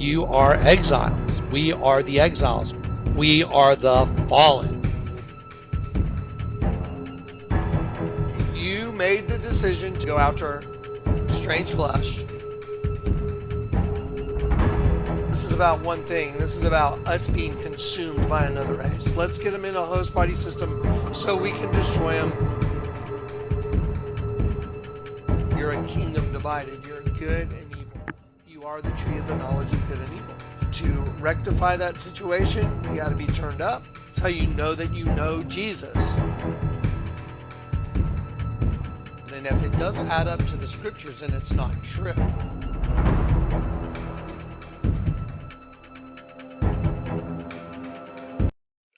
You are exiles. We are the exiles. We are the fallen. You made the decision to go after strange flesh. This is about one thing. This is about us being consumed by another race. Let's get them in a host body system so we can destroy them. You're a kingdom divided. You're good and evil. You are the tree of the knowledge of good and evil. To rectify that situation, you got to be turned up. It's how you know that you know Jesus. And if it doesn't add up to the scriptures, then it's not true.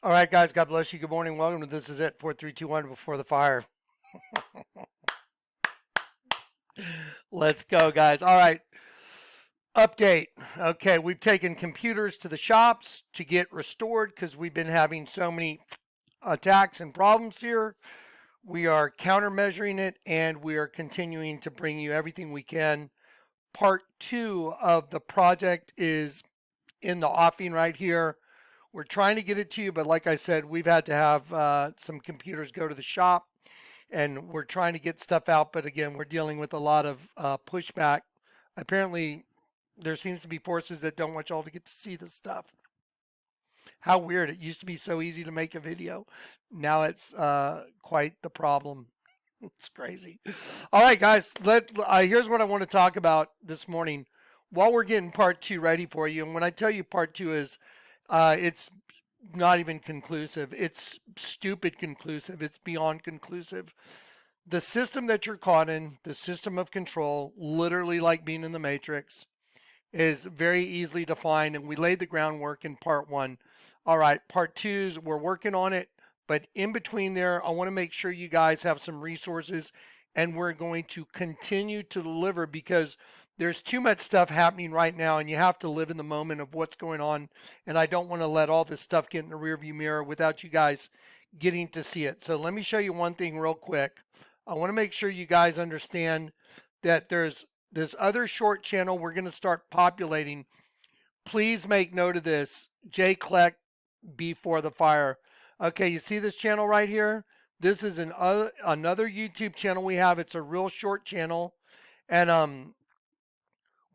All right, guys, God bless you. Good morning. Welcome to This Is It, 4321 Before the Fire. Let's go, guys. All right. Update. Okay, we've taken computers to the shops to get restored because we've been having so many attacks and problems here. We are countermeasuring it, and we are continuing to bring you everything we can. Part 2 of the project is in the offing right here. We're trying to get it to you, but like I said, we've had to have some computers go to the shop, and we're trying to get stuff out. But again, we're dealing with a lot of pushback. Apparently, there seems to be forces that don't want y'all to get to see this stuff. How weird. It used to be so easy to make a video. Now it's quite the problem. It's crazy. All right, guys, here's what I want to talk about this morning while we're getting part 2 ready for you. And when I tell you part 2 is, it's not even conclusive. It's stupid conclusive. It's beyond conclusive. The system that you're caught in, the system of control, literally like being in the Matrix, is very easily defined, and we laid the groundwork in part 1. All right, part 2's we're working on it, but in between there, I want to make sure you guys have some resources, and we're going to continue to deliver because there's too much stuff happening right now, and you have to live in the moment of what's going on, and I don't want to let all this stuff get in the rearview mirror without you guys getting to see it. So let me show you one thing real quick. I want to make sure you guys understand that there's this other short channel we're going to start populating. Please make note of this. J. Kleck Before the Fire. Okay, you see this channel right here? This is another YouTube channel we have. It's a real short channel, and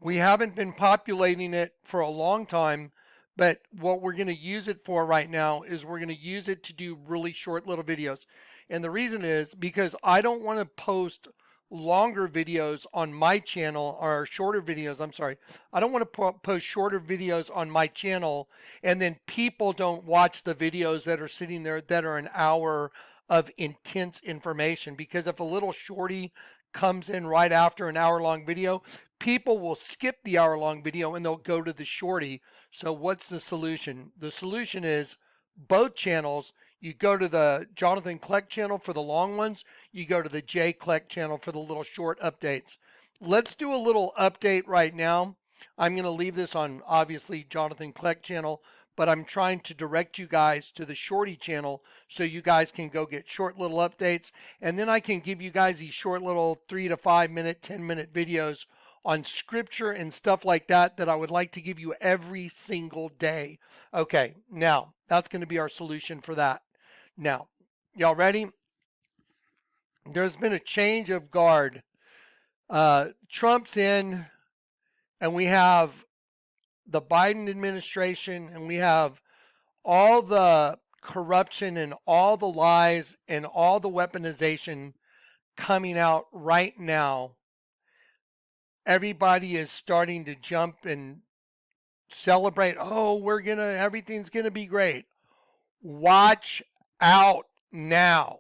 we haven't been populating it for a long time, but what we're going to use it for right now is we're going to use it to do really short little videos. And the reason is because I don't want to post longer videos on my channel, or shorter videos. I'm sorry. I don't want to post shorter videos on my channel and then people don't watch the videos that are sitting there that are an hour of intense information, because if a little shorty comes in right after an hour-long video, people will skip the hour-long video and they'll go to the shorty. So what's the solution? The solution is both channels. You go to the Jonathan Kleck channel for the long ones. You go to the J. Kleck channel for the little short updates. Let's do a little update right now. I'm going to leave this on, obviously, Jonathan Kleck channel, but I'm trying to direct you guys to the Shorty channel so you guys can go get short little updates. And then I can give you guys these short little 3 to 5 minute, 10-minute videos on scripture and stuff like that that I would like to give you every single day. Okay, now that's going to be our solution for that. Now, y'all ready? There's been a change of guard. Trump's in, and we have the Biden administration, and we have all the corruption and all the lies and all the weaponization coming out right now. Everybody is starting to jump and celebrate. Oh, everything's gonna be great. Watch out now.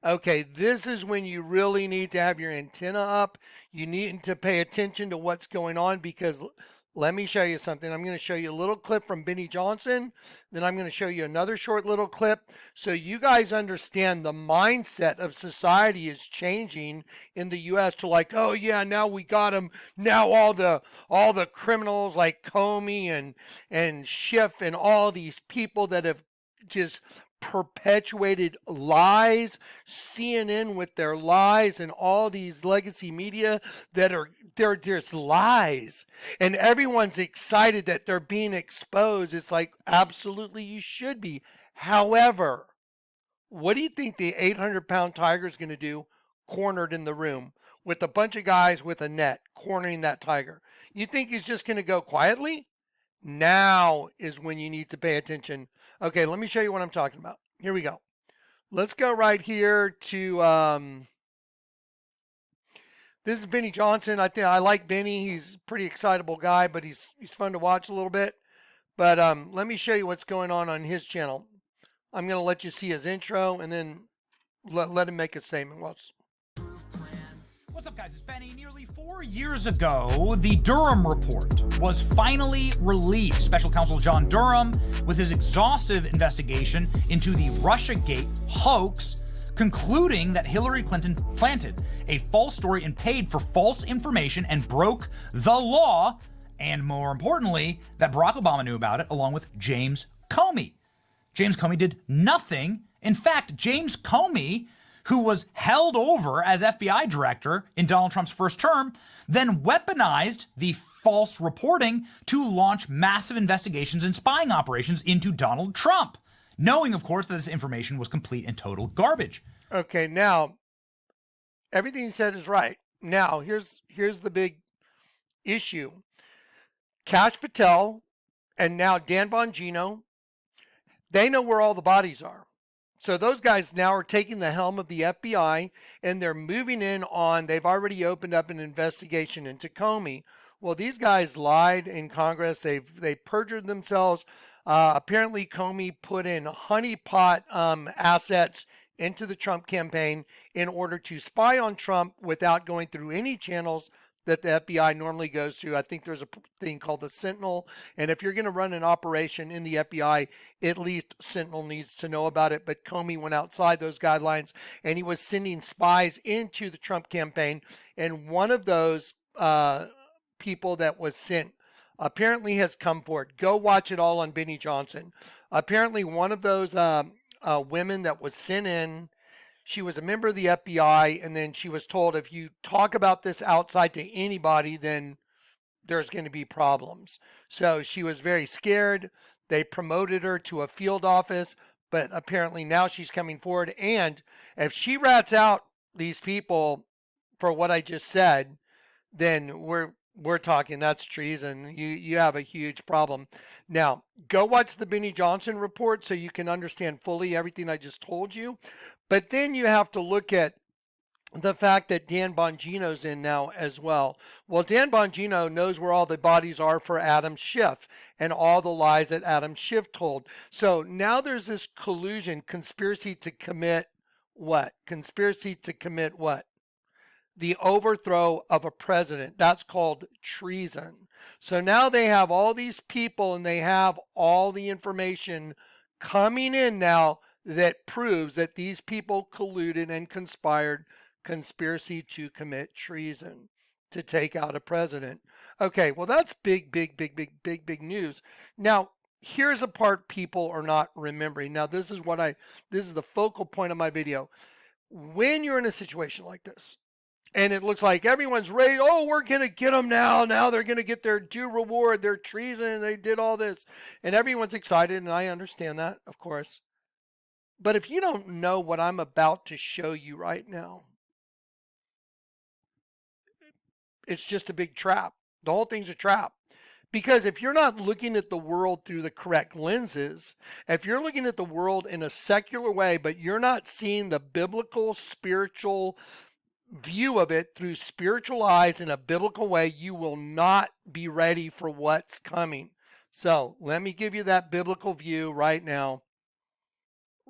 Okay, this is when you really need to have your antenna up. You need to pay attention to what's going on, because let me show you something. I'm going to show you a little clip from Benny Johnson. Then I'm going to show you another short little clip so you guys understand the mindset of society is changing in the U.S. to like, oh yeah, now we got them. Now all the criminals like Comey and Schiff and all these people that have just perpetuated lies, CNN with their lies, and all these legacy media that are there's lies, and everyone's excited that they're being exposed. It's like, absolutely, you should be. However, what do you think the 800-pound tiger is going to do cornered in the room with a bunch of guys with a net cornering that tiger? You think he's just going to go quietly? Now is when you need to pay attention. Okay, let me show you what I'm talking about. Here we go. Let's go right here to this is Benny Johnson. I like Benny. He's a pretty excitable guy, but he's fun to watch a little bit. But let me show you what's going on his channel. I'm going to let you see his intro and then let him make a statement. What's up, guys? It's Benny. Nearly 4 years ago, the Durham Report was finally released. Special Counsel John Durham, with his exhaustive investigation into the Russiagate hoax, concluding that Hillary Clinton planted a false story and paid for false information and broke the law, and more importantly, that Barack Obama knew about it, along with James Comey. James Comey did nothing. In fact, James Comey, who was held over as FBI director in Donald Trump's first term, then weaponized the false reporting to launch massive investigations and spying operations into Donald Trump, knowing, of course, that this information was complete and total garbage. Okay, now, everything you said is right. Now, here's the big issue. Kash Patel and now Dan Bongino, they know where all the bodies are. So those guys now are taking the helm of the FBI and they're moving in on, they've already opened up an investigation into Comey. Well, these guys lied in Congress. They perjured themselves. Apparently Comey put in honeypot assets into the Trump campaign in order to spy on Trump without going through any channels that the FBI normally goes through. I think there's a thing called the Sentinel. And if you're going to run an operation in the FBI, at least Sentinel needs to know about it. But Comey went outside those guidelines and he was sending spies into the Trump campaign. And one of those people that was sent apparently has come forward. Go watch it all on Benny Johnson. Apparently one of those women that was sent in, she was a member of the FBI, and then she was told, if you talk about this outside to anybody, then there's going to be problems. So she was very scared. They promoted her to a field office, but apparently now she's coming forward. And if she rats out these people for what I just said, then we're talking, that's treason. You have a huge problem. Now, go watch the Benny Johnson report so you can understand fully everything I just told you. But then you have to look at the fact that Dan Bongino's in now as well. Well, Dan Bongino knows where all the bodies are for Adam Schiff and all the lies that Adam Schiff told. So now there's this collusion, conspiracy to commit what? Conspiracy to commit what? The overthrow of a president. That's called treason. So now they have all these people and they have all the information coming in now that proves that these people colluded and conspired, conspiracy to commit treason to take out a president. Okay, well, that's big news. Now, here's a part people are not remembering. Now, this is the focal point of my video. When you're in a situation like this, and it looks like everyone's ready, oh, we're going to get them now. Now they're going to get their due reward, their treason, they did all this. And everyone's excited, and I understand that, of course. But if you don't know what I'm about to show you right now, it's just a big trap. The whole thing's a trap. Because if you're not looking at the world through the correct lenses, if you're looking at the world in a secular way, but you're not seeing the biblical, spiritual view of it through spiritual eyes in a biblical way, you will not be ready for what's coming. So let me give you that biblical view right now.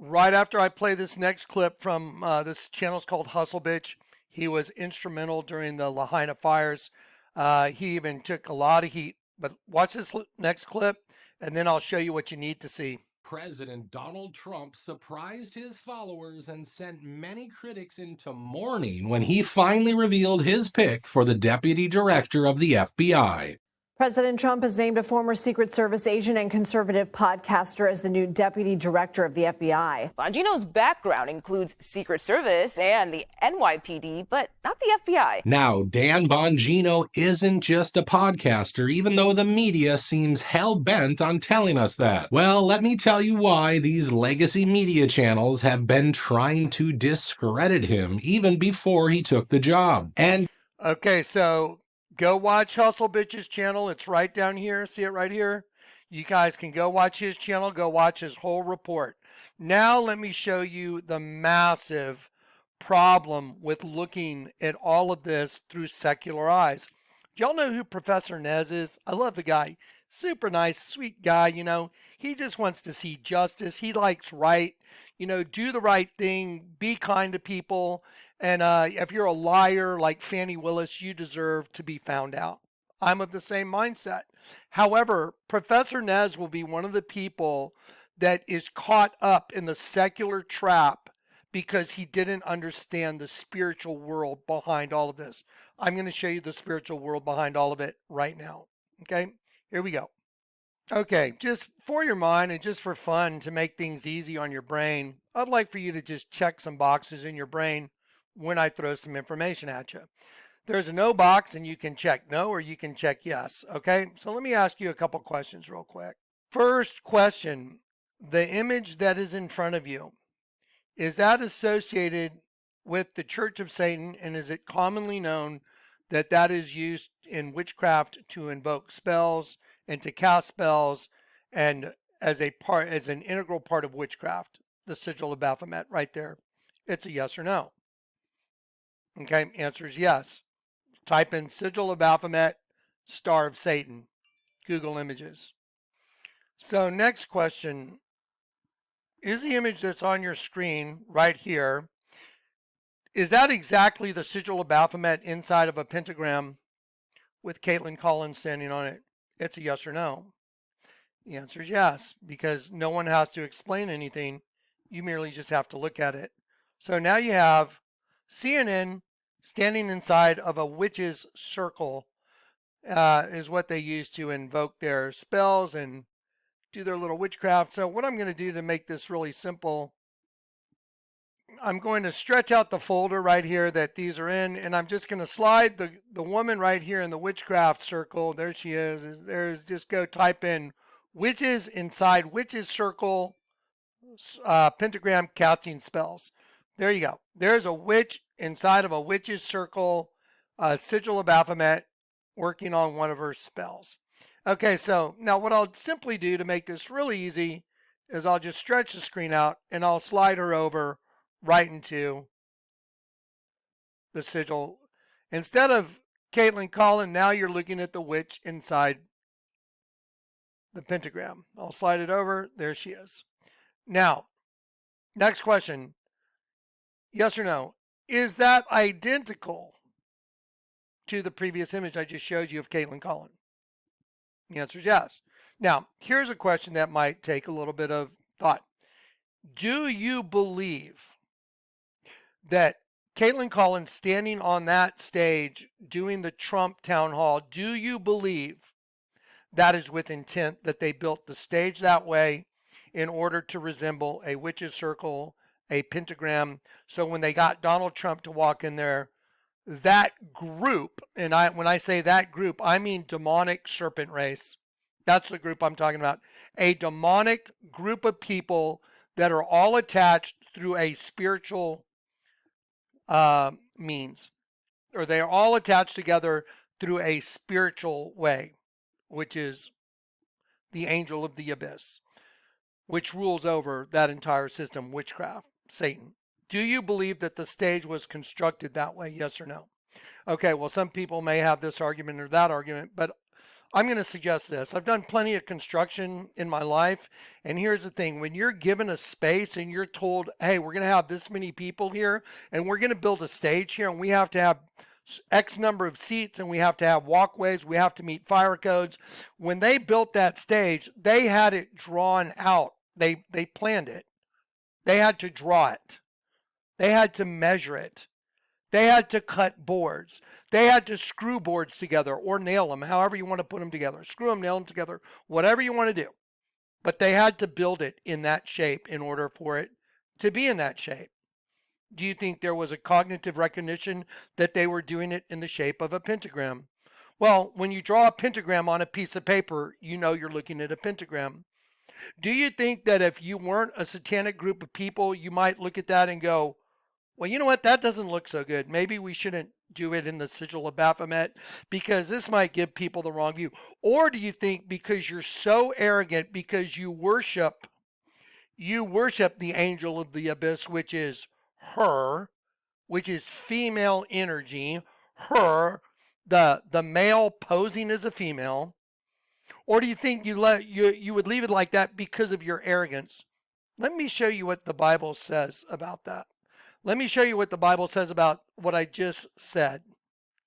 Right after I play this next clip from this channel's called Hustle Bitch. He was instrumental during the Lahaina fires. He even took a lot of heat. But watch this next clip, and then I'll show you what you need to see. President Donald Trump surprised his followers and sent many critics into mourning when he finally revealed his pick for the deputy director of the FBI. President Trump has named a former Secret Service agent and conservative podcaster as the new deputy director of the FBI. Bongino's background includes Secret Service and the NYPD, but not the FBI. Now, Dan Bongino isn't just a podcaster, even though the media seems hell-bent on telling us that. Well, let me tell you why these legacy media channels have been trying to discredit him even before he took the job. And Okay, so go watch Hustle Bitch's channel. It's right down here. See it right here? You guys can go watch his channel, go watch his whole report. Now let me show you the massive problem with looking at all of this through secular eyes. Do y'all know who Professor Nez is? I love the guy. Super nice, sweet guy, you know. He just wants to see justice. He likes right. You know, do the right thing, be kind to people. And if you're a liar like Fannie Willis, you deserve to be found out. I'm of the same mindset. However, Professor Nez will be one of the people that is caught up in the secular trap because he didn't understand the spiritual world behind all of this. I'm going to show you the spiritual world behind all of it right now. Okay, here we go. Okay, just for your mind and just for fun to make things easy on your brain, I'd like for you to just check some boxes in your brain when I throw some information at you. There's a no box and you can check no or you can check yes. Okay, so let me ask you a couple questions real quick. First question, the image that is in front of you, is that associated with the Church of Satan, and is it commonly known that that is used in witchcraft to invoke spells and to cast spells and as an integral part of witchcraft? The sigil of Baphomet right there. It's a yes or no. Okay, answer is yes. Type in sigil of Baphomet, star of Satan. Google images. So next question, is the image that's on your screen right here, is that exactly the sigil of Baphomet inside of a pentagram with Caitlin Collins standing on it? It's a yes or no. The answer is yes, because no one has to explain anything. You merely just have to look at it. So now you have CNN standing inside of a witch's circle is what they use to invoke their spells and do their little witchcraft. So what I'm going to do to make this really simple, I'm going to stretch out the folder right here that these are in, and I'm just going to slide the woman right here in the witchcraft circle. There she is. There's just go type in witches inside witches circle, pentagram casting spells. There you go. There's a witch inside of a witch's circle, sigil of Baphomet, working on one of her spells. Okay, so now what I'll simply do to make this really easy is I'll just stretch the screen out and I'll slide her over right into the sigil. Instead of Caitlin Collins, now you're looking at the witch inside the pentagram. I'll slide it over. There she is. Now, next question. Yes or no? Is that identical to the previous image I just showed you of Caitlin Collins? The answer is yes. Now, here's a question that might take a little bit of thought. Do you believe that Caitlin Collins standing on that stage doing the Trump town hall, do you believe that is with intent, that they built the stage that way in order to resemble a witch's circle, a pentagram? So when they got Donald Trump to walk in there, that group, and when I say that group, I mean demonic serpent race. That's the group I'm talking about. A demonic group of people that are all attached through a spiritual means, or they are all attached together through a spiritual way, which is the angel of the abyss, which rules over that entire system, witchcraft, Satan. Do you believe that the stage was constructed that way? Yes or no? Okay, well, some people may have this argument or that argument, but I'm going to suggest this. I've done plenty of construction in my life, and here's the thing. When you're given a space and you're told, hey, we're going to have this many people here, and we're going to build a stage here, and we have to have X number of seats, and we have to have walkways, we have to meet fire codes. When they built that stage, they had it drawn out. They planned it. They had to draw it. They had to measure it They had to cut boards. They had to screw boards together or nail them, however you want to put them together. Screw them, nail them together, whatever you want to do. But they had to build it in that shape in order for it to be in that shape. Do you think there was a cognitive recognition that they were doing it in the shape of a pentagram? Well, when you draw a pentagram on a piece of paper, you know you're looking at a pentagram. Do you think that if you weren't a satanic group of people, you might look at that and go, well, you know what? That doesn't look so good. Maybe we shouldn't do it in the sigil of Baphomet because this might give people the wrong view. Or do you think because you're so arrogant, because you worship the angel of the abyss, which is her, which is female energy, her, the male posing as a female? Or do you think you would leave it like that because of your arrogance? Let me show you what the Bible says about that. Let me show you what the Bible says about what I just said.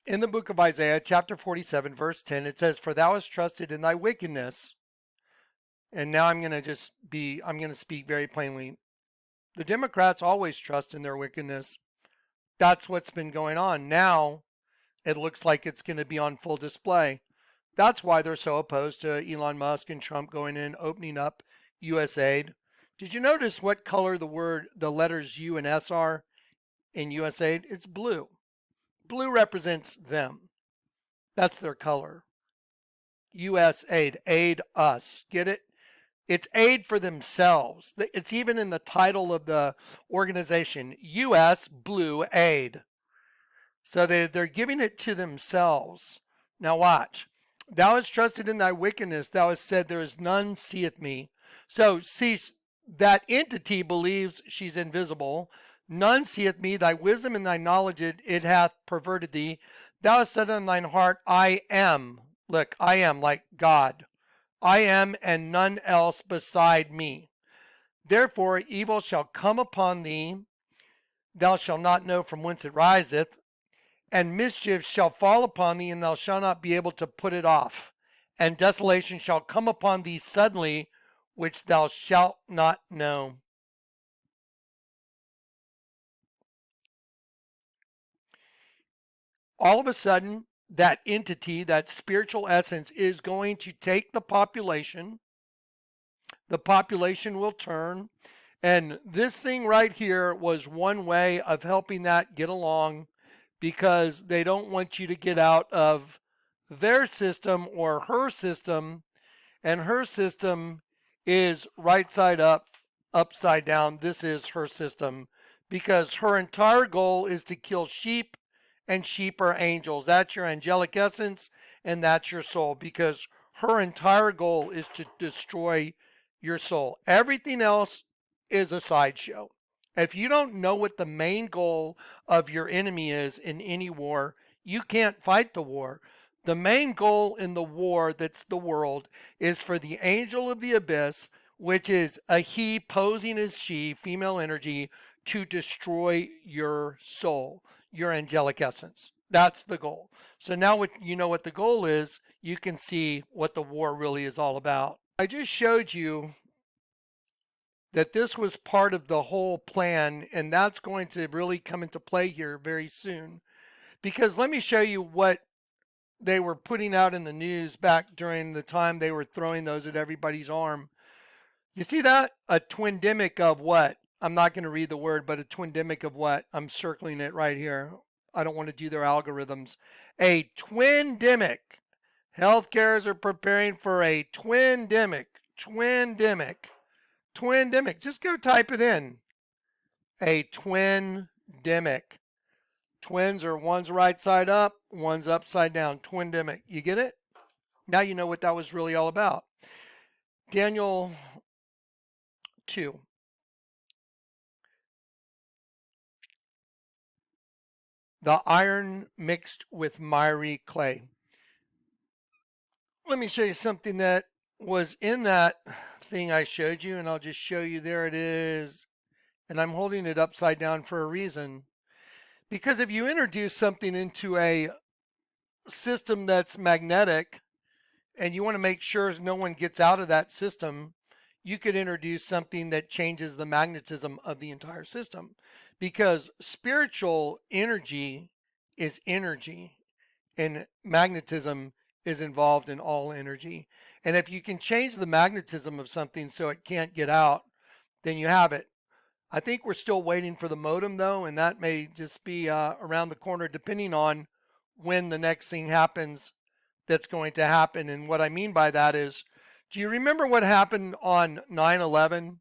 In the book of Isaiah, chapter 47, verse 10, it says, "For thou hast trusted in thy wickedness." And now I'm going to speak very plainly. The Democrats always trust in their wickedness. That's what's been going on. Now it looks like it's going to be on full display. That's why they're so opposed to Elon Musk and Trump going in, opening up USAID. Did you notice what color the letters U and S are in USAID? It's blue. Blue represents them. That's their color. USAID, aid us. Get it? It's aid for themselves. It's even in the title of the organization, US Blue Aid. So they're giving it to themselves. Now watch. Thou hast trusted in thy wickedness. Thou hast said, there is none seeth me. So see, that entity believes she's invisible. None seeth me. Thy wisdom and thy knowledge, it hath perverted thee. Thou hast said in thine heart, I am. Look, I am like God. I am, and none else beside me. Therefore evil shall come upon thee. Thou shalt not know from whence it riseth. And mischief shall fall upon thee, and thou shalt not be able to put it off. And desolation shall come upon thee suddenly, which thou shalt not know. All of a sudden, that entity, that spiritual essence, is going to take the population. The population will turn. And this thing right here was one way of helping that get along, because they don't want you to get out of their system or her system. And her system is right side up, upside down. This is her system, because her entire goal is to kill sheep, and sheep are angels. That's your angelic essence, and that's your soul, because her entire goal is to destroy your soul. Everything else is a sideshow. If you don't know what the main goal of your enemy is in any war, you can't fight the war. The main goal in the war that's the world is for the angel of the abyss, which is a he posing as she, female energy, to destroy your soul, your angelic essence. That's the goal. So now you know what the goal is, you can see what the war really is all about. I just showed you that this was part of the whole plan, and that's going to really come into play here very soon. Because let me show you what they were putting out in the news back during the time they were throwing those at everybody's arm. You see that? A twindemic of what? I'm not going to read the word, but a twindemic of what? I'm circling it right here. I don't want to do their algorithms. A twindemic. Healthcares are preparing for a twindemic. Twindemic. Just go type it in. A twindemic. Twins are one's right side up, one's upside down. Twindemic. You get it? Now you know what that was really all about. Daniel 2. The iron mixed with miry clay. Let me show you something that was in that thing I showed you, and I'll just show you. There it is. And I'm holding it upside down for a reason. Because if you introduce something into a system that's magnetic, and you want to make sure no one gets out of that system, you could introduce something that changes the magnetism of the entire system. because spiritual energy is energy, and magnetism is involved in all energy. And if you can change the magnetism of something so it can't get out, then you have it. I think we're still waiting for the modem though, and that may just be around the corner depending on when the next thing happens that's going to happen. And what I mean by that is, do you remember what happened on 9/11?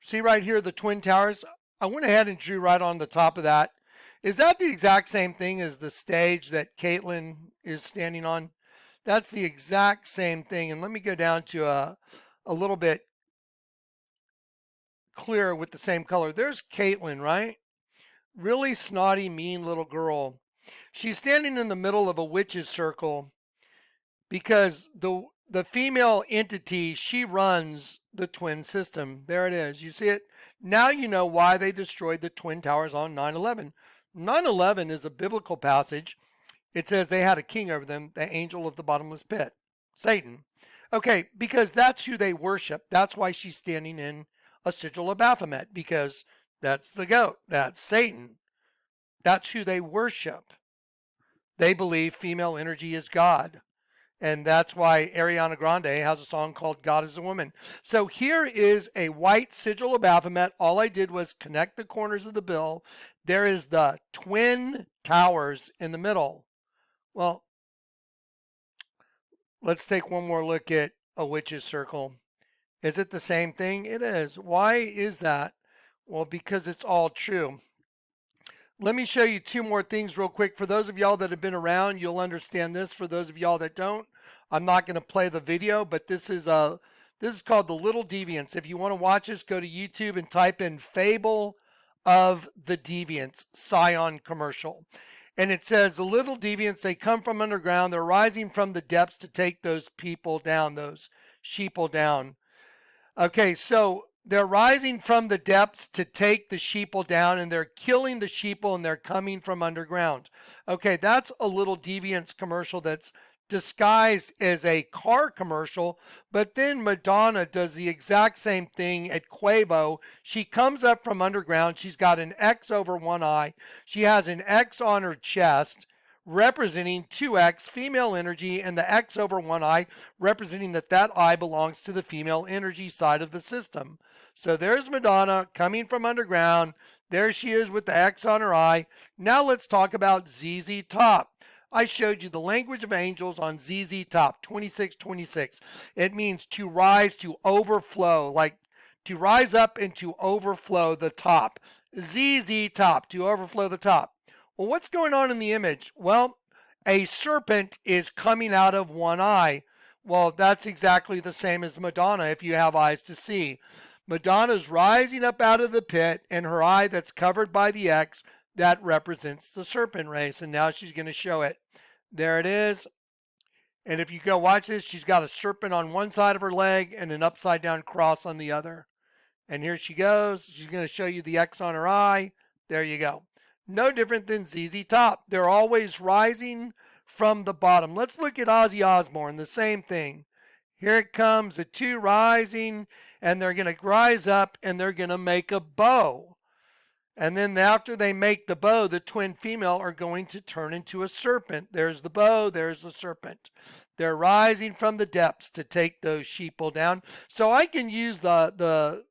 See right here, the Twin Towers? I went ahead and drew right on the top of that. Is that the exact same thing as the stage that Caitlin is standing on? That's the exact same thing. And let me go down to a little bit clearer with the same color. There's Caitlin, right? Really snotty, mean little girl. She's standing in the middle of a witch's circle because the female entity, she runs the twin system. There it is. You see it? Now you know why they destroyed the Twin Towers on 9/11. 9/11 is a biblical passage. It says they had a king over them, the angel of the bottomless pit, Satan. Okay, because that's who they worship. That's why she's standing in a sigil of Baphomet, because that's the goat. That's Satan. That's who they worship. They believe female energy is God. And that's why Ariana Grande has a song called God is a Woman. So here is a white sigil of Baphomet. All I did was connect the corners of the bill. There is the Twin Towers in the middle. Well, let's take one more look at a witch's circle. Is it the same thing? It is. Why is that? Well, because it's all true. Let me show you two more things real quick. For those of y'all that have been around, you'll understand this. For those of y'all that don't, I'm not going to play the video, but this is called The Little Deviants. If you want to watch this, go to YouTube and type in Fable of the Deviants, Scion commercial. And it says, the little deviants, they come from underground. They're rising from the depths to take those people down, those sheeple down. Okay, so they're rising from the depths to take the sheeple down, and they're killing the sheeple, and they're coming from underground. Okay, that's a Little Deviants commercial that's disguised as a car commercial, but then Madonna does the exact same thing at Quavo. She comes up from underground. She's got an X over one eye. She has an X on her chest, representing 2X, female energy, and the X over one eye, representing that eye belongs to the female energy side of the system. So there's Madonna coming from underground. There she is with the X on her eye. Now let's talk about ZZ Top. I showed you the language of angels on ZZ Top, 2626. It means to rise, to overflow, like to rise up and to overflow the top. ZZ Top, to overflow the top. Well, what's going on in the image? Well, a serpent is coming out of one eye. Well, that's exactly the same as Madonna if you have eyes to see. Madonna's rising up out of the pit, and her eye that's covered by the X, that represents the serpent race. And now she's going to show it. There it is. And if you go watch this, she's got a serpent on one side of her leg and an upside down cross on the other. And here she goes. She's going to show you the X on her eye. There you go. No different than ZZ Top. They're always rising from the bottom. Let's look at Ozzy Osbourne, the same thing. Here it comes, the two rising, and they're going to rise up and they're going to make a bow. And then after they make the bow, the twin female are going to turn into a serpent. There's the bow, there's the serpent. They're rising from the depths to take those sheeple down. So I can use the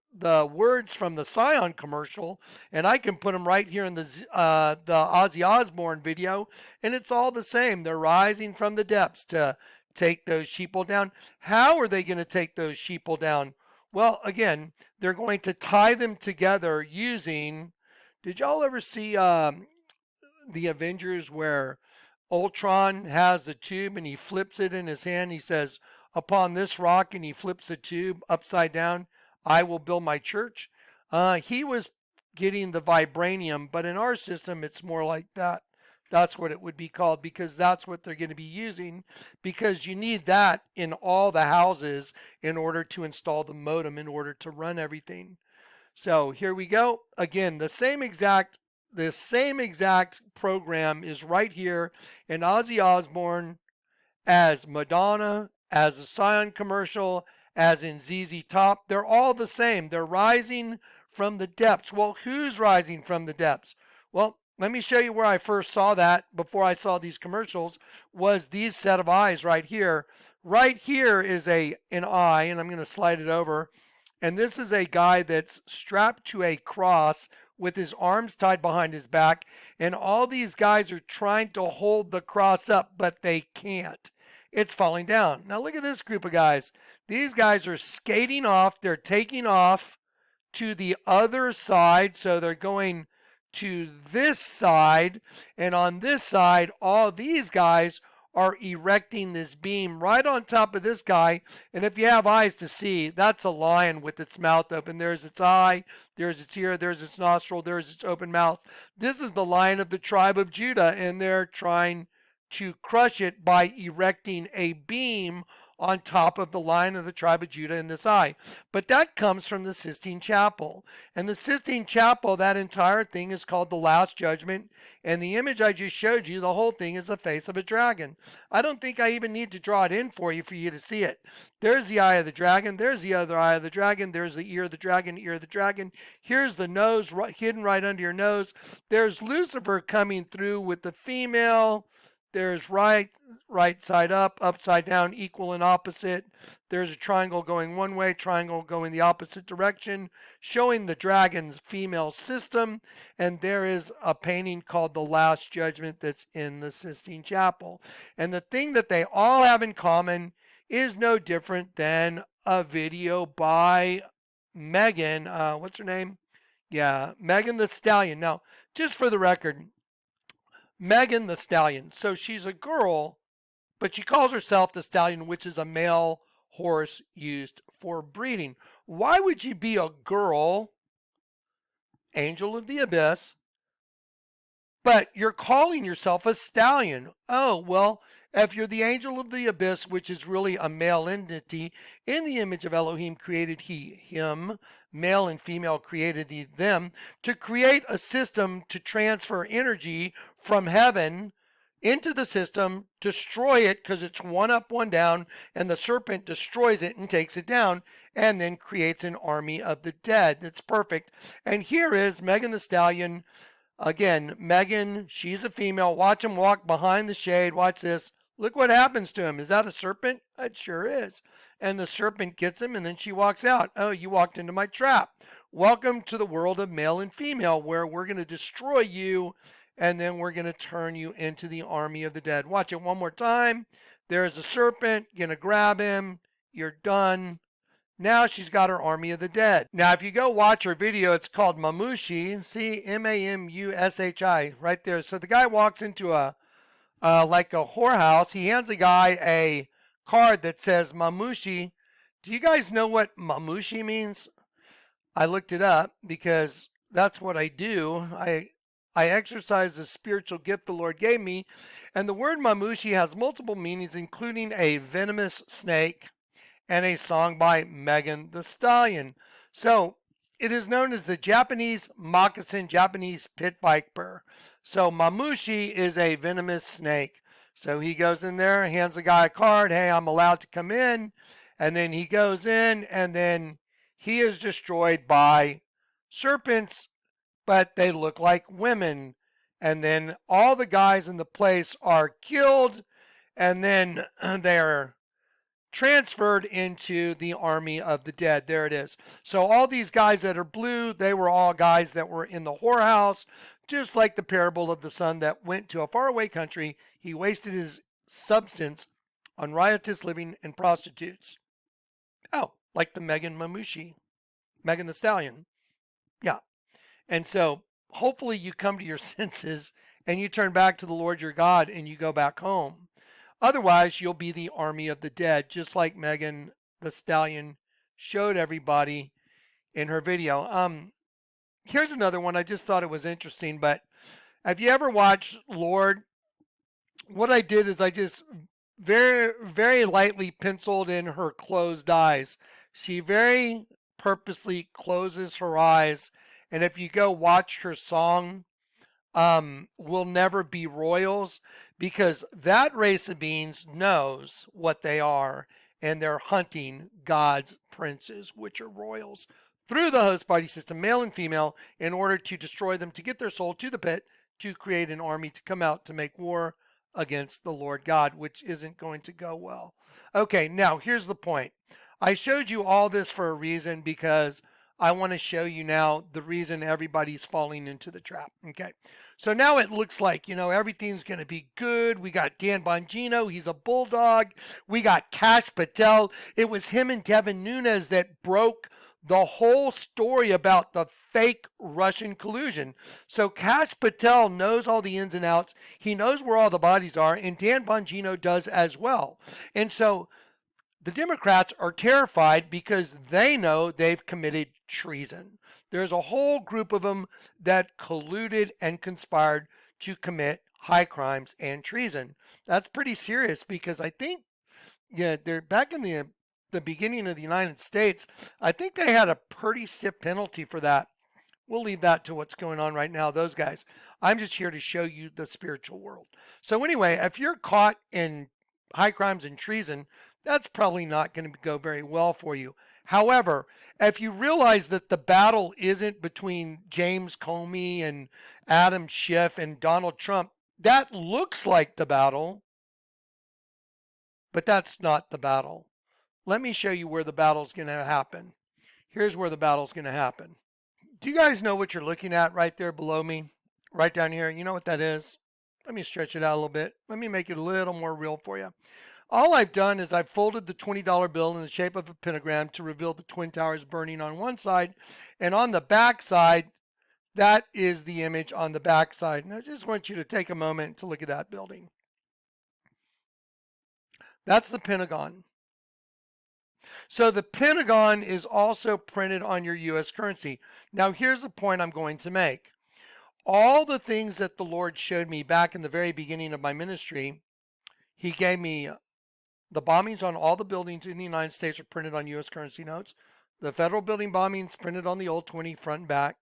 words from the Scion commercial, and I can put them right here in the Ozzy Osbourne video, and it's all the same. They're rising from the depths to take those sheeple down. How are they going to take those sheeple down? Well, again, they're going to tie them together using... Did y'all ever see the Avengers where Ultron has the tube and he flips it in his hand? He says, upon this rock, and he flips the tube upside down, I will build my church. He was getting the vibranium, but in our system, it's more like that. That's what it would be called, because that's what they're going to be using, because you need that in all the houses in order to install the modem, in order to run everything. So here we go. Again, the same exact program is right here in Ozzy Osbourne, as Madonna, as the Scion commercial, as in ZZ Top. They're all the same. They're rising from the depths. Well, who's rising from the depths? Well, let me show you where I first saw that before I saw these commercials, was these set of eyes right here. Right here is an eye, and I'm going to slide it over. And this is a guy that's strapped to a cross with his arms tied behind his back. And all these guys are trying to hold the cross up, but they can't. It's falling down. Now look at this group of guys. These guys are skating off. They're taking off to the other side. So they're going to this side. And on this side, all these guys are erecting this beam right on top of this guy. And if you have eyes to see, that's a lion with its mouth open. There's its eye, there's its ear, there's its nostril, there's its open mouth. This is the Lion of the tribe of Judah, and they're trying to crush it by erecting a beam on top of the Lion of the tribe of Judah in this eye. But that comes from the Sistine Chapel. And the Sistine Chapel, that entire thing is called the Last Judgment. And the image I just showed you, the whole thing is the face of a dragon. I don't think I even need to draw it in for you to see it. There's the eye of the dragon. There's the other eye of the dragon. There's the ear of the dragon, ear of the dragon. Here's the nose hidden right under your nose. There's Lucifer coming through with the female. There's right side up, upside down, equal and opposite. There's a triangle going one way, triangle going the opposite direction, showing the dragon's female system. And there is a painting called The Last Judgment that's in the Sistine Chapel. And the thing that they all have in common is no different than a video by Megan. What's her name? Yeah, Megan Thee Stallion. Now, just for the record, Megan Thee Stallion. So she's a girl, but she calls herself the Stallion, which is a male horse used for breeding. Why would you be a girl, angel of the abyss, but you're calling yourself a stallion? Oh, well, if you're the angel of the abyss, which is really a male entity, in the image of Elohim created he, him, male and female created he, them, to create a system to transfer energy from heaven into the system, destroy it because it's one up, one down, and the serpent destroys it and takes it down, and then creates an army of the dead. That's perfect. And here is Megan Thee Stallion. Again, Megan, she's a female. Watch him walk behind the shade. Watch this. Look what happens to him. Is that a serpent? It sure is. And the serpent gets him, and then she walks out. Oh, you walked into my trap. Welcome to the world of male and female, where we're going to destroy you, and then we're going to turn you into the army of the dead. Watch it one more time. There's a serpent. Going to grab him. You're done. Now she's got her army of the dead. Now, if you go watch her video, it's called Mamushi. See, Mamushi, right there. So the guy walks into like a whorehouse. He hands a guy a card that says Mamushi. Do you guys know what Mamushi means? I looked it up because that's what I do. I exercise the spiritual gift the Lord gave me. And the word Mamushi has multiple meanings, including a venomous snake and a song by Megan Thee Stallion. So it is known as the Japanese moccasin, Japanese pit viper. So Mamushi is a venomous snake. So he goes in there, hands the guy a card. Hey, I'm allowed to come in. And then he goes in, and then he is destroyed by serpents, but they look like women. And then all the guys in the place are killed, and then they're transferred into the army of the dead. There it is. So all these guys that are blue, they were all guys that were in the whorehouse, just like the parable of the son that went to a faraway country. He wasted his substance on riotous living and prostitutes. Oh, like the Megan Mamushi, Megan Thee Stallion. Yeah. And so hopefully you come to your senses and you turn back to the Lord your God and you go back home. Otherwise, you'll be the army of the dead, just like Megan Thee Stallion showed everybody in her video. Here's another one. I just thought it was interesting, but have you ever watched Lorde? What I did is I just very, very lightly penciled in her closed eyes. She very purposely closes her eyes. And if you go watch her song, We'll Never Be Royals, because that race of beings knows what they are, and they're hunting God's princes, which are royals, through the host body system, male and female, in order to destroy them, to get their soul to the pit, to create an army to come out to make war against the Lord God, which isn't going to go well. Okay, now here's the point. I showed you all this for a reason, because I want to show you now the reason everybody's falling into the trap. Okay, so now it looks like, everything's going to be good. We got Dan Bongino. He's a bulldog. We got Kash Patel. It was him and Devin Nunes that broke the whole story about the fake Russian collusion. So Kash Patel knows all the ins and outs. He knows where all the bodies are, and Dan Bongino does as well. And so the Democrats are terrified because they know they've committed treason. There's a whole group of them that colluded and conspired to commit high crimes and treason. That's pretty serious, because I think, they're back in the beginning of the United States, I think they had a pretty stiff penalty for that. We'll leave that to what's going on right now, those guys. I'm just here to show you the spiritual world. So anyway, if you're caught in high crimes and treason, that's probably not going to go very well for you. However, if you realize that the battle isn't between James Comey and Adam Schiff and Donald Trump, that looks like the battle, but that's not the battle. Let me show you where the battle's going to happen. Here's where the battle's going to happen. Do you guys know what you're looking at right there below me? Right down here. You know what that is? Let me stretch it out a little bit. Let me make it a little more real for you. All I've done is I've folded the $20 bill in the shape of a pentagram to reveal the Twin Towers burning on one side. And on the back side, that is the image on the back side. And I just want you to take a moment to look at that building. That's the Pentagon. So the Pentagon is also printed on your U.S. currency. Now, here's the point I'm going to make. All the things that the Lord showed me back in the very beginning of my ministry, He gave me the bombings on all the buildings in the United States are printed on U.S. currency notes. The federal building bombings printed on the old 20 front and back.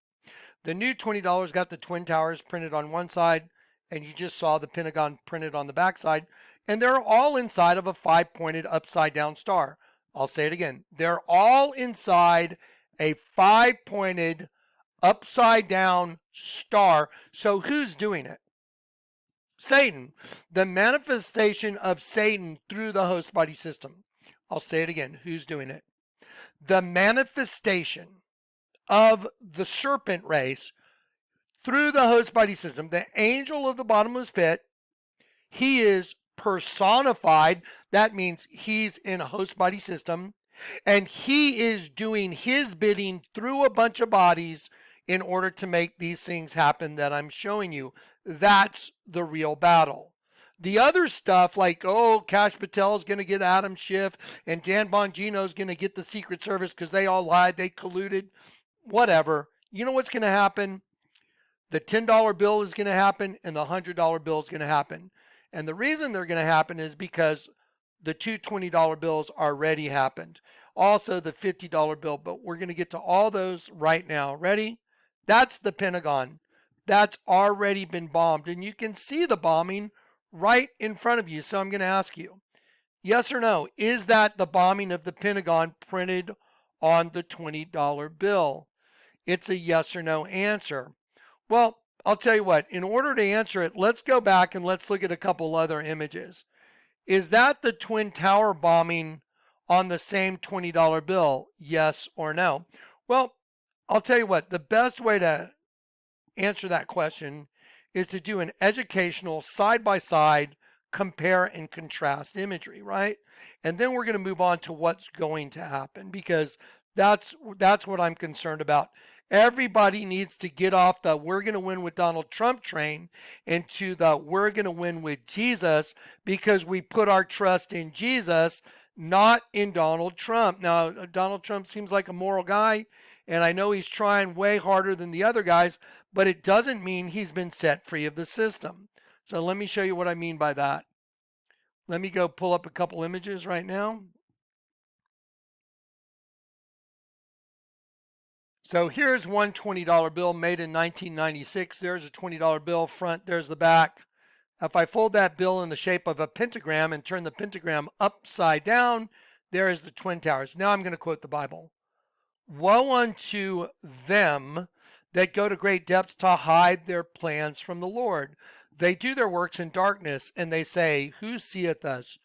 The new $20 got the Twin Towers printed on one side, and you just saw the Pentagon printed on the back side. And they're all inside of a 5-pointed upside down star. I'll say it again. They're all inside a 5-pointed upside down star. So who's doing it? Satan. The manifestation of Satan through the host body system. I'll say it again. Who's doing it? The manifestation of the serpent race through the host body system. The angel of the bottomless pit. He is personified. That means he's in a host body system, and he is doing his bidding through a bunch of bodies in order to make these things happen that I'm showing you. That's the real battle. The other stuff like, Kash Patel is going to get Adam Schiff and Dan Bongino is going to get the Secret Service because they all lied, they colluded, whatever. You know what's going to happen? The $10 bill is going to happen and the $100 bill is going to happen. And the reason they're going to happen is because the two $20 bills already happened. Also the $50 bill, but we're going to get to all those right now. Ready? That's the Pentagon. That's already been bombed. And you can see the bombing right in front of you. So I'm going to ask you, yes or no, is that the bombing of the Pentagon printed on the $20 bill? It's a yes or no answer. Well, I'll tell you what, in order to answer it, let's go back and let's look at a couple other images. Is that the Twin Tower bombing on the same $20 bill? Yes or no? Well, I'll tell you what, the best way to answer that question is to do an educational side-by-side compare and contrast imagery, right? And then we're going to move on to what's going to happen, because that's what I'm concerned about. Everybody needs to get off the we're going to win with Donald Trump train into the we're going to win with Jesus, because we put our trust in Jesus, not in Donald Trump. Now, Donald Trump seems like a moral guy, and I know he's trying way harder than the other guys, but it doesn't mean he's been set free of the system. So let me show you what I mean by that. Let me go pull up a couple images right now. So here's one $20 bill made in 1996. There's a $20 bill front, there's the back. If I fold that bill in the shape of a pentagram and turn the pentagram upside down, there is the Twin Towers. Now I'm going to quote the Bible. Woe unto them that go to great depths to hide their plans from the Lord. They do their works in darkness, and they say, who seeth us?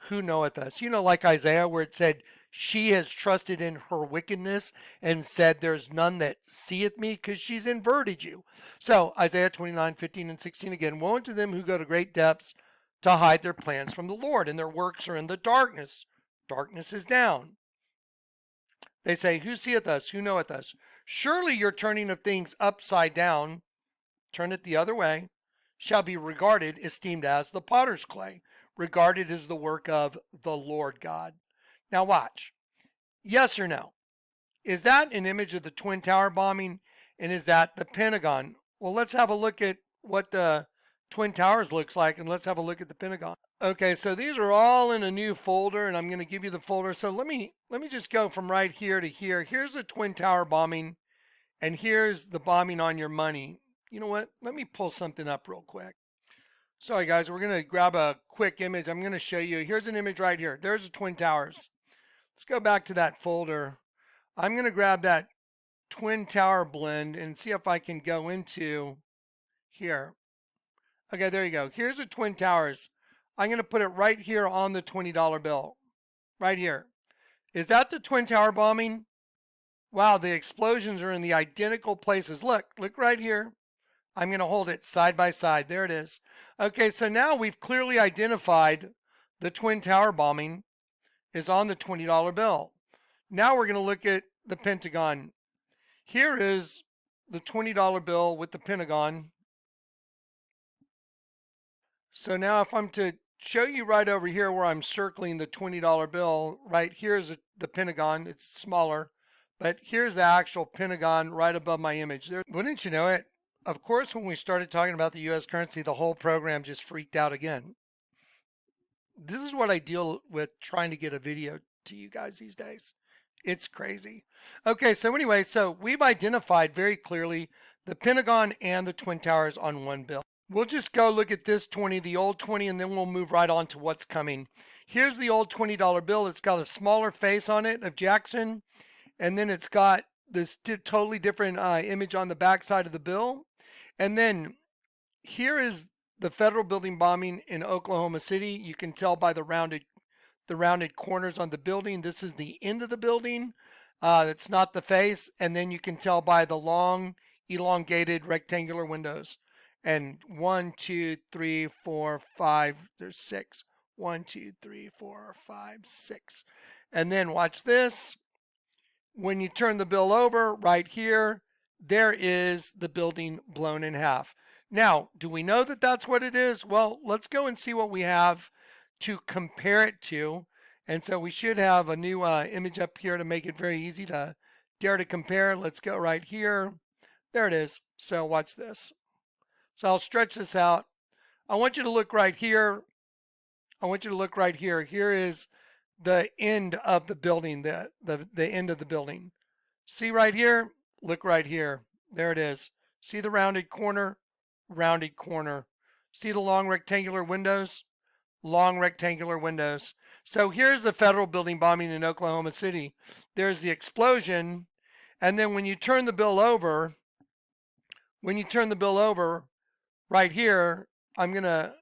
Who knoweth us? You know, like Isaiah, where it said, she has trusted in her wickedness and said, there's none that seeth me, because she's inverted you. So Isaiah 29:15-16 again, woe unto them who go to great depths to hide their plans from the Lord, and their works are in the darkness. Darkness is down. They say, who seeth us? Who knoweth us? Surely your turning of things upside down, turn it the other way, shall be regarded, esteemed as the potter's clay, regarded as the work of the Lord God. Now watch. Yes or no? Is that an image of the Twin Tower bombing? And is that the Pentagon? Well, let's have a look at what the Twin Towers looks like, and let's have a look at the Pentagon. Okay, so these are all in a new folder, and I'm going to give you the folder. So let me just go from right here to here. Here's the Twin Tower bombing, and here's the bombing on your money. You know what? Let me pull something up real quick. Sorry, guys. We're going to grab a quick image. I'm going to show you. Here's an image right here. There's the Twin Towers. Let's go back to that folder. I'm going to grab that Twin Tower blend and see if I can go into here. Okay, there you go. Here's the Twin Towers. I'm going to put it right here on the $20 bill. Right here. Is that the Twin Tower bombing? Wow, the explosions are in the identical places. Look right here. I'm going to hold it side by side. There it is. Okay, so now we've clearly identified the Twin Tower bombing is on the $20 bill. Now we're going to look at the Pentagon. Here is the $20 bill with the Pentagon. So now if I'm to show you right over here where I'm circling the $20 bill, right here's the Pentagon. It's smaller, but here's the actual Pentagon right above my image there. Wouldn't you know it? Of course, when we started talking about the U.S. currency, the whole program just freaked out again. This is what I deal with trying to get a video to you guys these days. It's crazy. Okay, so anyway, so we've identified very clearly the Pentagon and the Twin Towers on one bill. We'll just go look at this 20, the old 20, and then we'll move right on to what's coming. Here's the old $20 bill. It's got a smaller face on it of Jackson, and then it's got this totally different image on the back side of the bill. And then here is the federal building bombing in Oklahoma City. You can tell by the rounded corners on the building. This is the end of the building. It's not the face. And then you can tell by the long, elongated rectangular windows. And 1, 2, 3, 4, 5. There's 6. 1, 2, 3, 4, 5, 6. And then watch this. When you turn the bill over right here, there is the building blown in half. Now, do we know that that's what it is? Well, let's go and see what we have to compare it to. And so we should have a new image up here to make it very easy to dare to compare. Let's go right here. There it is. So watch this. So I'll stretch this out. I want you to look right here. I want you to look right here. Here is the end of the building, the end of the building. See right here? Look right here. There it is. See the rounded corner? Rounded corner. See the long rectangular windows? Long rectangular windows. So here's the federal building bombing in Oklahoma City. There's the explosion. And then when you turn the bill over, right here, I'm gonna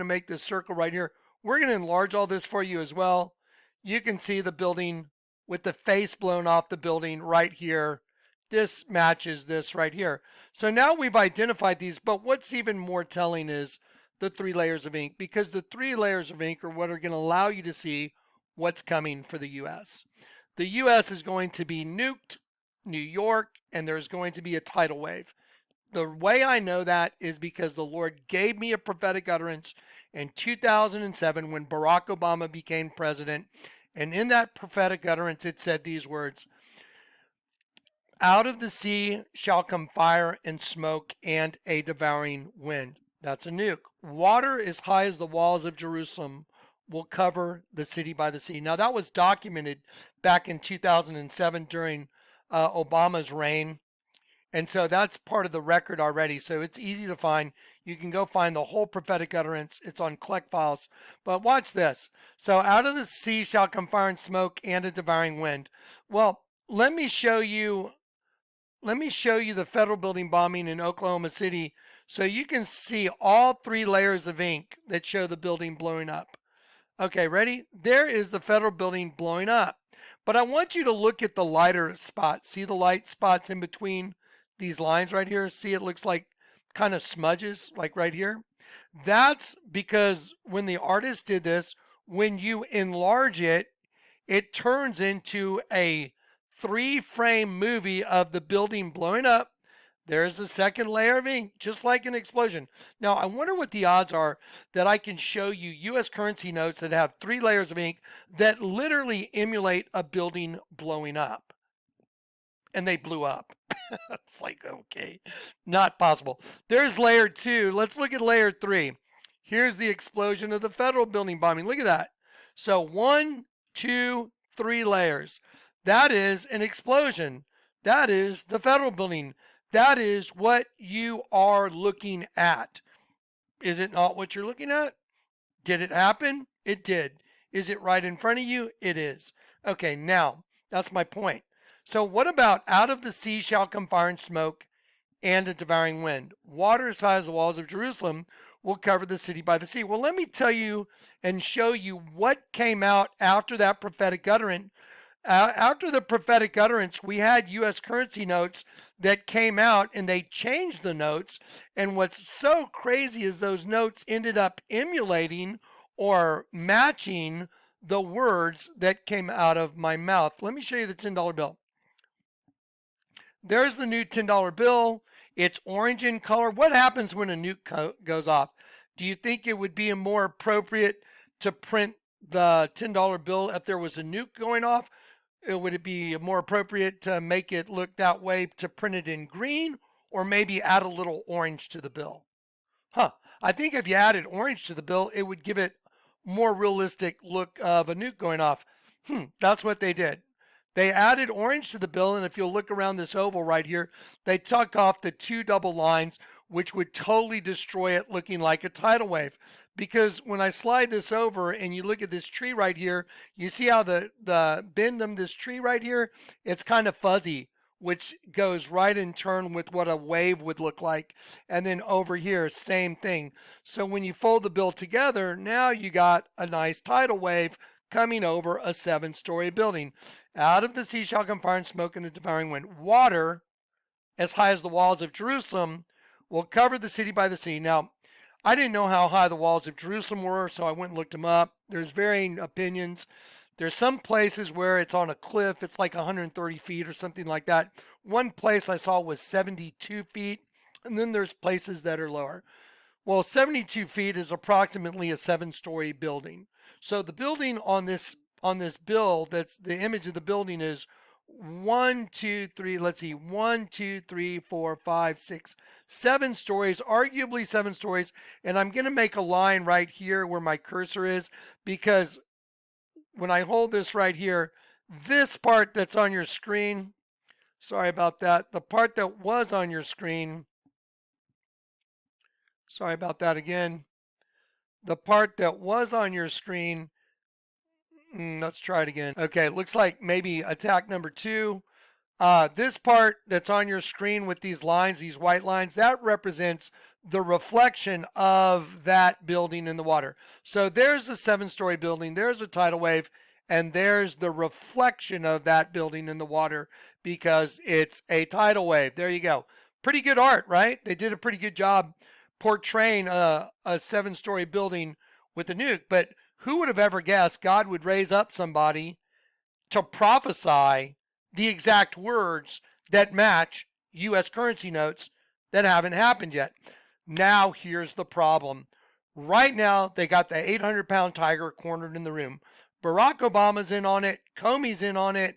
make this circle right here. We're gonna enlarge all this for you as well. You can see the building with the face blown off the building right here. This matches this right here. So now we've identified these, but what's even more telling is the 3 layers of ink, because the 3 layers of ink are what are going to allow you to see what's coming for the U.S. The U.S. is going to be nuked, New York, and there's going to be a tidal wave. The way I know that is because the Lord gave me a prophetic utterance in 2007 when Barack Obama became president. And in that prophetic utterance, it said these words, out of the sea shall come fire and smoke and a devouring wind. That's a nuke. Water as high as the walls of Jerusalem will cover the city by the sea. Now that was documented back in 2007 during Obama's reign. And so that's part of the record already. So it's easy to find. You can go find the whole prophetic utterance. It's on Collect Files. But watch this. So out of the sea shall come fire and smoke and a devouring wind. Well, let me show you the federal building bombing in Oklahoma City so you can see all 3 layers of ink that show the building blowing up. Okay, ready? There is the federal building blowing up. But I want you to look at the lighter spots. See the light spots in between these lines right here? See, it looks like kind of smudges, like right here. That's because when the artist did this, when you enlarge it, it turns into a 3-frame movie of the building blowing up. There's a second layer of ink, just like an explosion. Now, I wonder what the odds are that I can show you U.S. currency notes that have 3 layers of ink that literally emulate a building blowing up. And they blew up. It's like, okay, not possible. There's layer 2. Let's look at layer 3. Here's the explosion of the federal building bombing. Look at that. So 1, 2, 3 layers. That is an explosion. That is the federal building. That is what you are looking at. Is it not what you're looking at? Did it happen? It did. Is it right in front of you? It is. Okay, now, that's my point. So what about out of the sea shall come fire and smoke and a devouring wind? Water as high as the walls of Jerusalem will cover the city by the sea. Well, let me tell you and show you what came out after that prophetic utterance. After the prophetic utterance, we had U.S. currency notes that came out and they changed the notes. And what's so crazy is those notes ended up emulating or matching the words that came out of my mouth. Let me show you the $10 bill. There's the new $10 bill. It's orange in color. What happens when a nuke goes off? Do you think it would be more appropriate to print the $10 bill if there was a nuke going off? Would it be more appropriate to make it look that way to print it in green, or maybe add a little orange to the bill? I think if you added orange to the bill, it would give it more realistic look of a nuke going off. That's what they did. They added orange to the bill, and if you'll look around this oval right here, they took off the 2 double lines, which would totally destroy it, looking like a tidal wave. Because when I slide this over and you look at this tree right here, you see how the bend of this tree right here, it's kind of fuzzy, which goes right in turn with what a wave would look like. And then over here, same thing. So when you fold the bill together, now you got a nice tidal wave coming over a 7-story building. Out of the sea shall come fire and smoke and a devouring wind. Water as high as the walls of Jerusalem will cover the city by the sea. Now, I didn't know how high the walls of Jerusalem were, so I went and looked them up. There's varying opinions. There's some places where it's on a cliff. It's like 130 feet or something like that. One place I saw was 72 feet, and then there's places that are lower. Well, 72 feet is approximately a 7-story building. So the building on this bill, that's the image of the building, is 1, 2, 3, let's see, 1, 2, 3, 4, 5, 6, 7 stories, arguably 7 stories. And I'm going to make a line right here where my cursor is, because when I hold this right here, this part that's on your screen, sorry about that, the part that was on your screen, sorry about that again, the part that was on your screen, let's try it again. Okay, it looks like maybe attack number 2. This part that's on your screen with these lines, these white lines, that represents the reflection of that building in the water. So there's a 7-story building, there's a tidal wave, and there's the reflection of that building in the water because it's a tidal wave. There you go. Pretty good art, right? They did a pretty good job portraying a 7-story building with a nuke. But who would have ever guessed God would raise up somebody to prophesy the exact words that match U.S. currency notes that haven't happened yet? Now, here's the problem. Right now, they got the 800-pound tiger cornered in the room. Barack Obama's in on it. Comey's in on it.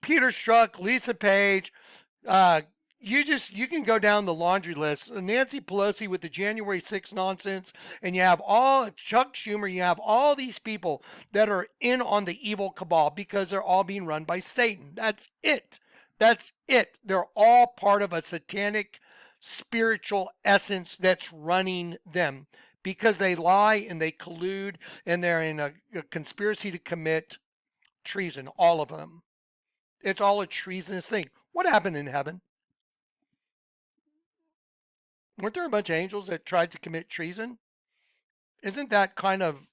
Peter Strzok, Lisa Page. You can go down the laundry list. Nancy Pelosi with the January 6th nonsense, and you have all Chuck Schumer. You have all these people that are in on the evil cabal because they're all being run by Satan. That's it. That's it. They're all part of a satanic spiritual essence that's running them because they lie and they collude and they're in a conspiracy to commit treason. All of them. It's all a treasonous thing. What happened in heaven? Weren't there a bunch of angels that tried to commit treason? Isn't that kind of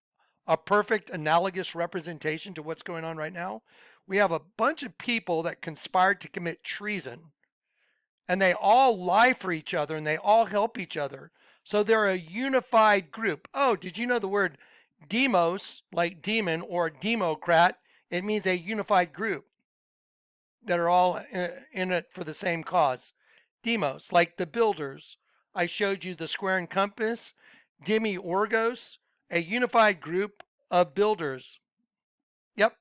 a perfect analogous representation to what's going on right now? We have a bunch of people that conspired to commit treason, and they all lie for each other and they all help each other. So they're a unified group. Oh, did you know the word demos, like demon, or democrat? It means a unified group that are all in it for the same cause. Demos, like the builders. I showed you the square and compass. Demi-orgos, a unified group of builders. Yep.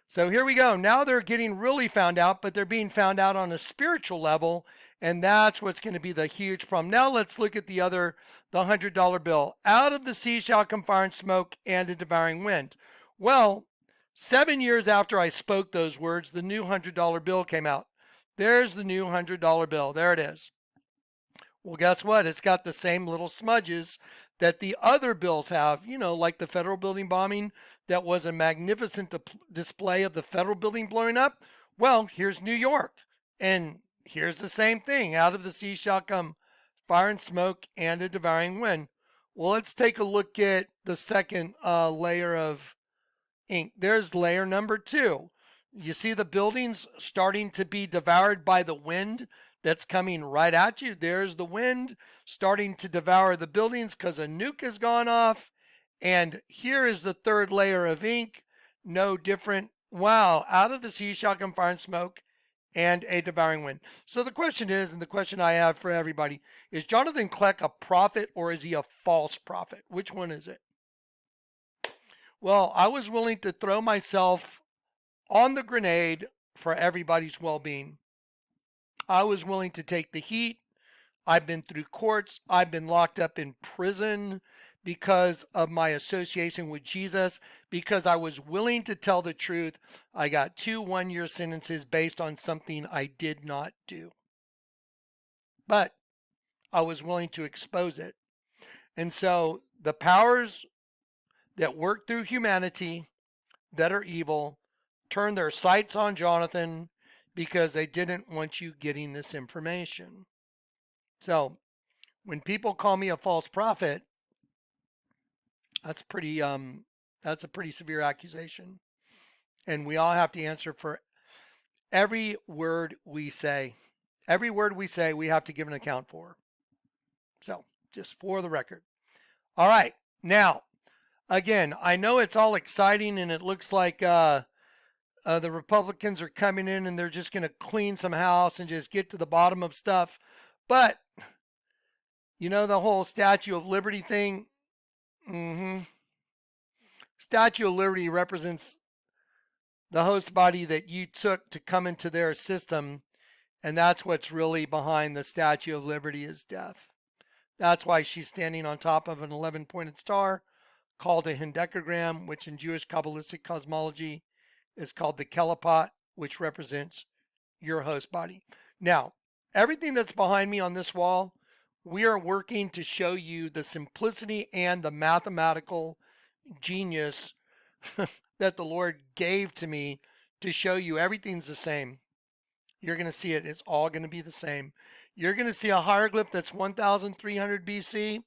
So here we go. Now they're getting really found out, but they're being found out on a spiritual level, and that's what's going to be the huge problem. Now let's look at the $100 bill. Out of the sea shall come fire and smoke and a devouring wind. Well, 7 years after I spoke those words, the new $100 bill came out. There's the new $100 bill. There it is. Well, guess what? It's got the same little smudges that the other bills have, like the federal building bombing that was a magnificent display of the federal building blowing up. Well, here's New York, and here's the same thing. Out of the sea shall come fire and smoke and a devouring wind. Well, let's take a look at the second layer of ink. There's layer number 2. You see the buildings starting to be devoured by the wind that's coming right at you. There's the wind starting to devour the buildings because a nuke has gone off. And here is the third layer of ink. No different. Wow. Out of the sea shall come fire and smoke and a devouring wind. So the question is, and the question I have for everybody, is Jonathan Kleck a prophet or is he a false prophet? Which one is it? Well, I was willing to throw myself on the grenade for everybody's well-being. I was willing to take the heat. I've been through courts. I've been locked up in prison because of my association with Jesus, because I was willing to tell the truth. I got 2 one-year sentences based on something I did not do. But I was willing to expose it. And so the powers that work through humanity that are evil turn their sights on Jonathan because they didn't want you getting this information. So when people call me a false prophet, that's a pretty severe accusation. And we all have to answer for every word we say. Every word we say, we have to give an account for. So just for the record. All right. Now, again, I know it's all exciting and it looks like the Republicans are coming in and they're just going to clean some house and just get to the bottom of stuff. But, the whole Statue of Liberty thing, Statue of Liberty represents the host body that you took to come into their system. And that's what's really behind the Statue of Liberty is death. That's why she's standing on top of an 11-pointed star called a hendecagram, which in Jewish Kabbalistic cosmology is called the Kelapot, which represents your host body. Now, everything that's behind me on this wall, we are working to show you the simplicity and the mathematical genius that the Lord gave to me to show you everything's the same. You're going to see it. It's all going to be the same. You're going to see a hieroglyph that's 1300 BC.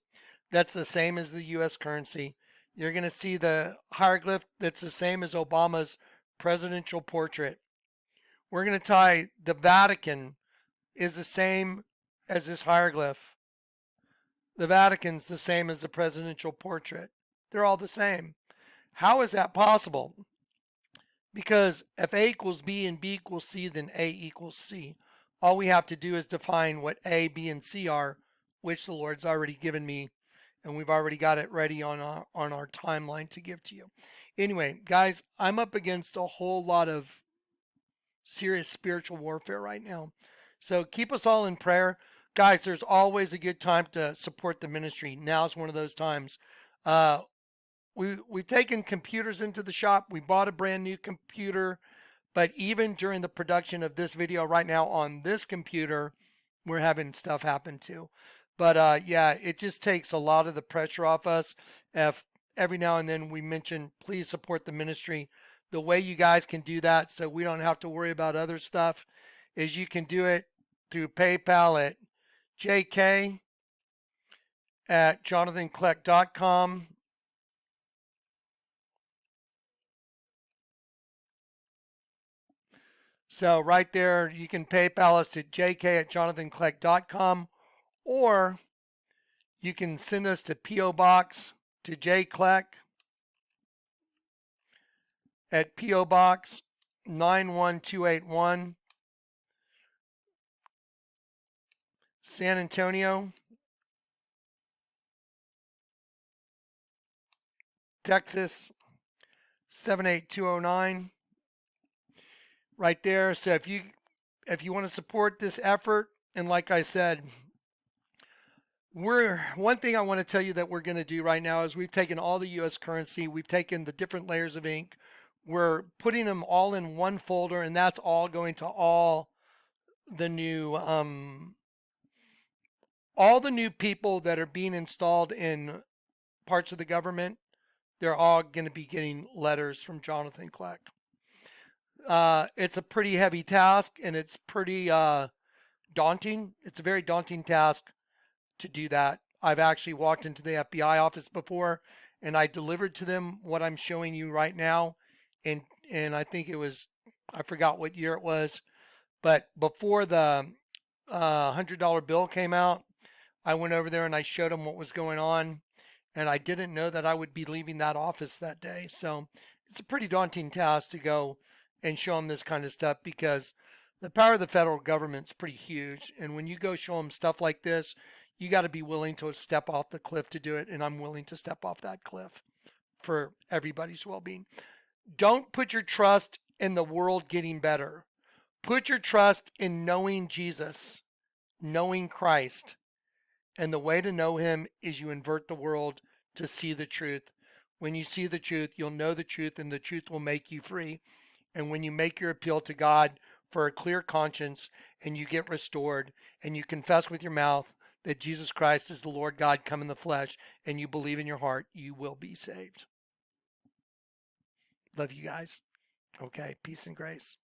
That's the same as the U.S. currency. You're going to see the hieroglyph that's the same as Obama's presidential portrait. We're going to tie the Vatican is the same as this hieroglyph. The Vatican's the same as the presidential portrait. They're all the same. How is that possible? Because if A equals B and B equals C, then A equals C. All we have to do is define what A, B, and C are, which the Lord's already given me, and we've already got it ready on our timeline to give to you. Anyway, guys, I'm up against a whole lot of serious spiritual warfare right now. So keep us all in prayer. Guys, there's always a good time to support the ministry. Now's one of those times. We've taken computers into the shop. We bought a brand new computer. But even during the production of this video right now on this computer, we're having stuff happen too. But yeah, it just takes a lot of the pressure off us. If every now and then we mention, please support the ministry, the way you guys can do that so we don't have to worry about other stuff is you can do it through PayPal at jk@jonathankleck.com. So right there, you can PayPal us at jk@jonathankleck.com, or you can send us to P.O. Box to J. Kleck at P.O. Box 91281, San Antonio, Texas 78209. Right there. So if you want to support this effort, and like I said, one thing I want to tell you that we're going to do right now is we've taken all the US currency, we've taken the different layers of ink, we're putting them all in one folder, and that's all going to all the new people that are being installed in parts of the government. They're all going to be getting letters from Jonathan Kleck. It's a pretty heavy task, and it's pretty daunting. It's a very daunting task to do that. I've actually walked into the FBI office before, and I delivered to them what I'm showing you right now. And I think it was, I forgot what year it was, but before the $100 bill came out, I went over there and I showed them what was going on, and I didn't know that I would be leaving that office that day. So it's a pretty daunting task to go and show them this kind of stuff, because the power of the federal government's pretty huge. And when you go show them stuff like this, you got to be willing to step off the cliff to do it. And I'm willing to step off that cliff for everybody's well-being. Don't put your trust in the world getting better. Put your trust in knowing Jesus, knowing Christ. And the way to know him is you invert the world to see the truth. When you see the truth, you'll know the truth, and the truth will make you free. And when you make your appeal to God for a clear conscience, and you get restored, and you confess with your mouth that Jesus Christ is the Lord God come in the flesh, and you believe in your heart, you will be saved. Love you guys. Okay, peace and grace.